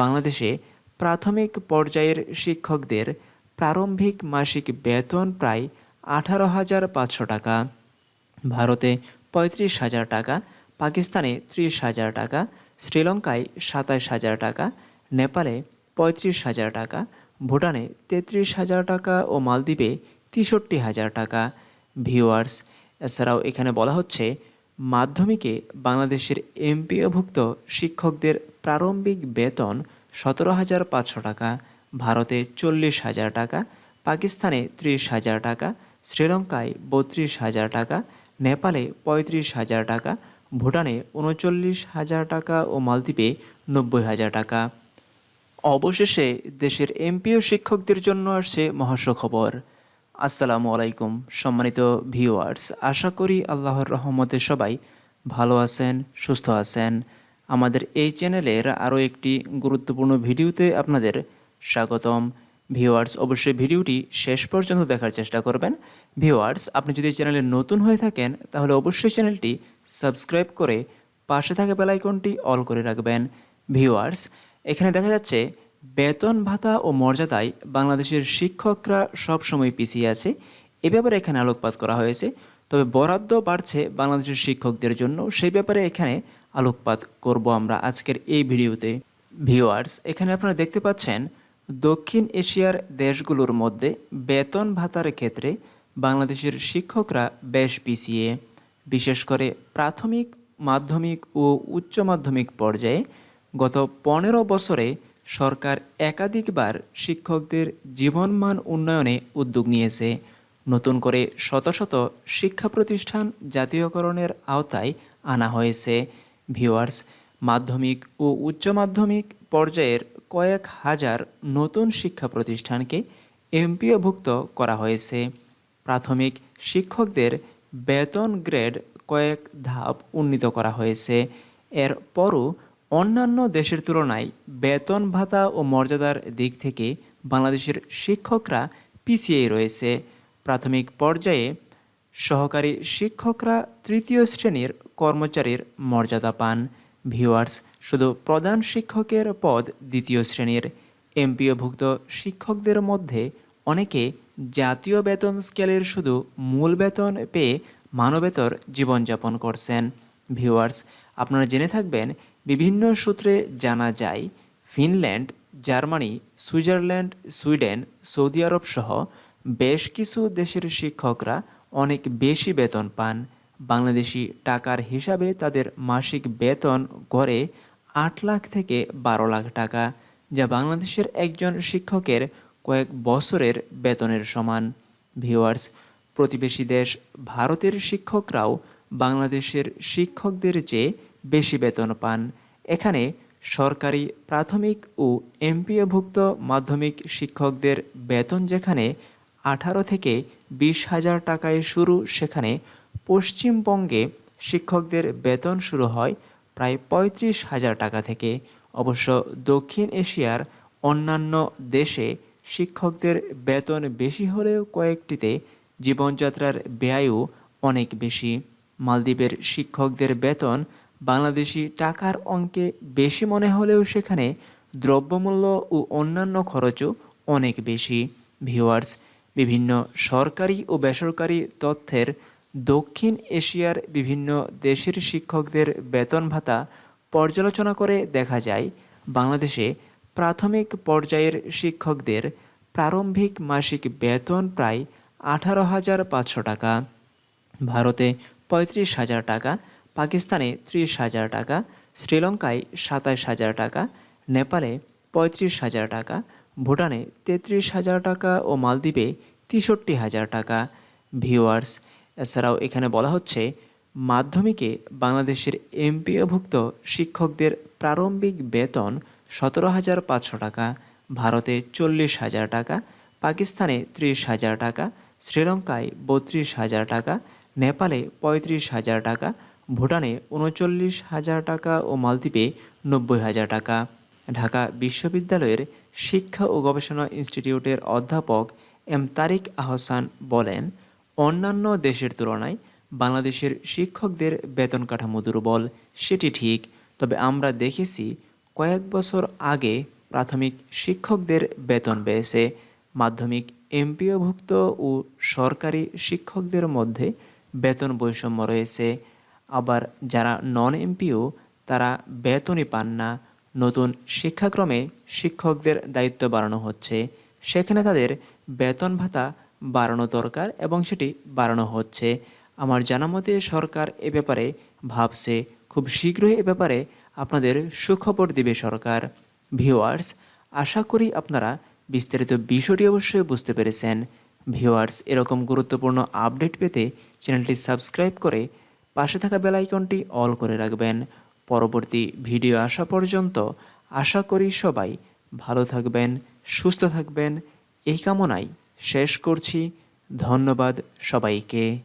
বাংলাদেশে প্রাথমিক পর্যায়ের শিক্ষকদের প্রারম্ভিক মাসিক বেতন প্রায় 18,500 টাকা, ভারতে 35,000 টাকা, পাকিস্তানে 30,000 টাকা, শ্রীলঙ্কায় 27,000 টাকা, নেপালে 35,000 টাকা, ভুটানে 33,000 টাকা ও মালদ্বীপে 63,000 টাকা। ভিউয়ার্স, এছাড়াও এখানে বলা হচ্ছে মাধ্যমিকে বাংলাদেশের এমপিওভুক্ত শিক্ষকদের প্রারম্ভিক বেতন 17,500 টাকা, ভারতে 40,000 টাকা, পাকিস্তানে 30,000 টাকা, শ্রীলঙ্কায় 32,000 টাকা, নেপালে 35,000 টাকা, ভুটানে 39,000 টাকা ও মালদ্বীপে 90,000 টাকা। অবশেষে দেশের এমপিও শিক্ষকদের জন্য আসছে মহাসুখবর। আসসালামু আলাইকুম সম্মানিত ভিউয়ার্স, আশা করি আল্লাহর রহমতে সবাই ভালো আছেন, সুস্থ আছেন। আমাদের এই চ্যানেলের আরও একটি গুরুত্বপূর্ণ ভিডিওতে আপনাদের স্বাগতম। ভিউয়ার্স, অবশ্যই ভিডিওটি শেষ পর্যন্ত দেখার চেষ্টা করবেন। ভিউয়ার্স, আপনি যদি চ্যানেলে নতুন হয়ে থাকেন তাহলে অবশ্যই চ্যানেলটি সাবস্ক্রাইব করে পাশে থাকা বেল আইকনটি অল করে রাখবেন। ভিউয়ার্স, এখানে দেখা যাচ্ছে বেতন ভাতা ও মর্যাদায় বাংলাদেশের শিক্ষকরা সবসময় পিছিয়ে আছে, এ ব্যাপারে এখানে আলোকপাত করা হয়েছে। তবে বরাদ্দ বাড়ছে বাংলাদেশের শিক্ষকদের জন্য, সেই ব্যাপারে এখানে আলোকপাত করব আমরা আজকের এই ভিডিওতে। ভিউয়ার্স, এখানে আপনারা দেখতে পাচ্ছেন দক্ষিণ এশিয়ার দেশগুলোর মধ্যে বেতন ভাতার ক্ষেত্রে বাংলাদেশের শিক্ষকরা বেশ পিছিয়ে। বিশেষ করে প্রাথমিক, মাধ্যমিক ও উচ্চ মাধ্যমিক পর্যায়ে গত 15 বছরে সরকার একাধিকবার শিক্ষকদের জীবনমান উন্নয়নে উদ্যোগ নিয়েছে। নতুন করে শত শত শিক্ষা প্রতিষ্ঠান জাতীয়করণের আওতায় আনা হয়েছে। ভিউয়ার্স, মাধ্যমিক ও উচ্চ মাধ্যমিক পর্যায়ের কয়েক হাজার নতুন শিক্ষা প্রতিষ্ঠানকে এমপিওভুক্ত করা হয়েছে। প্রাথমিক শিক্ষকদের বেতন গ্রেড কয়েক ধাপ উন্নীত করা হয়েছে। এরপরও অন্যান্য দেশের তুলনায় বেতন ভাতা ও মর্যাদার দিক থেকে বাংলাদেশের শিক্ষকরা পিছিয়ে রয়েছে। প্রাথমিক পর্যায়ে সহকারী শিক্ষকরা তৃতীয় শ্রেণীর কর্মচারীর মর্যাদা পান। ভিউয়ার্স, শুধু প্রধান শিক্ষকের পদ দ্বিতীয় শ্রেণীর। এমপিওভুক্ত শিক্ষকদের মধ্যে অনেকে জাতীয় বেতন স্কেলের শুধু মূল বেতন পেয়ে মানবেতর জীবনযাপন করছেন। ভিউয়ার্স, আপনারা জেনে থাকবেন বিভিন্ন সূত্রে জানা যায় Finland, Germany, Switzerland, Sweden, Saudi Arab সহ বেশ কিছু দেশের শিক্ষকরা অনেক বেশি বেতন পান। বাংলাদেশি টাকার হিসাবে তাদের মাসিক বেতন গড়ে 8 লাখ থেকে 12 লাখ টাকা, যা বাংলাদেশের একজন শিক্ষকের কয়েক বছরের বেতনের সমান। ভিউয়ার্স, প্রতিবেশী দেশ ভারতের শিক্ষকরাও বাংলাদেশের শিক্ষকদের চেয়ে বেশি বেতন পান। এখানে সরকারি প্রাথমিক ও এমপিওভুক্ত মাধ্যমিক শিক্ষকদের বেতন যেখানে 18 থেকে 20,000 টাকায় শুরু, সেখানে পশ্চিমবঙ্গে শিক্ষকদের বেতন শুরু হয় প্রায় 35,000 টাকা থেকে। অবশ্য দক্ষিণ এশিয়ার অন্যান্য দেশে শিক্ষকদের বেতন বেশি হলেও কয়েকটিতে জীবনযাত্রার ব্যয়ও অনেক বেশি। মালদ্বীপের শিক্ষকদের বেতন বাংলাদেশি টাকার অঙ্কে বেশি মনে হলেও সেখানে দ্রব্যমূল্য ও অন্যান্য খরচও অনেক বেশি। ভিউয়ার্স, বিভিন্ন সরকারি ও বেসরকারি তথ্যের দক্ষিণ এশিয়ার বিভিন্ন দেশের শিক্ষকদের বেতন ভাতা পর্যালোচনা করে দেখা যায় বাংলাদেশে প্রাথমিক পর্যায়ের শিক্ষকদের প্রারম্ভিক মাসিক বেতন প্রায় 18,500 টাকা, ভারতে 35,000 টাকা, পাকিস্তানে 30,000 টাকা, শ্রীলঙ্কায় 27,000 টাকা, নেপালে 35,000 টাকা, ভুটানে 33,000 টাকা ও মালদ্বীপে 63,000 টাকা। ভিউয়ার্স, এছাড়াও এখানে বলা হচ্ছে মাধ্যমিকে বাংলাদেশের এমপিওভুক্ত শিক্ষকদের প্রারম্ভিক বেতন 17,500 টাকা, ভারতে 40,000 টাকা, পাকিস্তানে 30,000 টাকা, শ্রীলঙ্কায় 32,000 টাকা, নেপালে 35,000 টাকা, ভুটানে 39,000 টাকা ও মালদ্বীপে 90,000 টাকা। ঢাকা বিশ্ববিদ্যালয়ের শিক্ষা ও গবেষণা ইনস্টিটিউটের অধ্যাপক এম তারিক আহসান বলেন, অন্যান্য দেশের তুলনায় বাংলাদেশের শিক্ষকদের বেতন কাঠামো দুর্বল, সেটি ঠিক। তবে আমরা দেখেছি কয়েক বছর আগে প্রাথমিক শিক্ষকদের বেতন বেড়েছে। মাধ্যমিক এমপিওভুক্ত ও সরকারি শিক্ষকদের মধ্যে বেতন বৈষম্য রয়েছে। আবার যারা নন এমপিও তারা বেতনই পান না। নতুন শিক্ষাক্রমে শিক্ষকদের দায়িত্ব বাড়ানো হচ্ছে, সেখানে তাদের বেতন ভাতা বাড়ানো দরকার এবং সেটি বাড়ানো হচ্ছে। আমার জানা মতে সরকার এ ব্যাপারে ভাবছে, খুব শীঘ্রই এ ব্যাপারে আপনাদের সুখবর দিবে সরকার। ভিউয়ার্স, আশা করি আপনারা বিস্তারিত বিষয়টি অবশ্যই বুঝতে পেরেছেন। ভিউয়ার্স, এরকম গুরুত্বপূর্ণ আপডেট পেতে চ্যানেলটি সাবস্ক্রাইব করে পাশে থাকা বেল আইকনটি অল করে রাখবেন। পরবর্তী ভিডিও আসা পর্যন্ত আশা করি সবাই ভালো থাকবেন, সুস্থ থাকবেন, এই কামনায় শেষ করছি। ধন্যবাদ সবাইকে।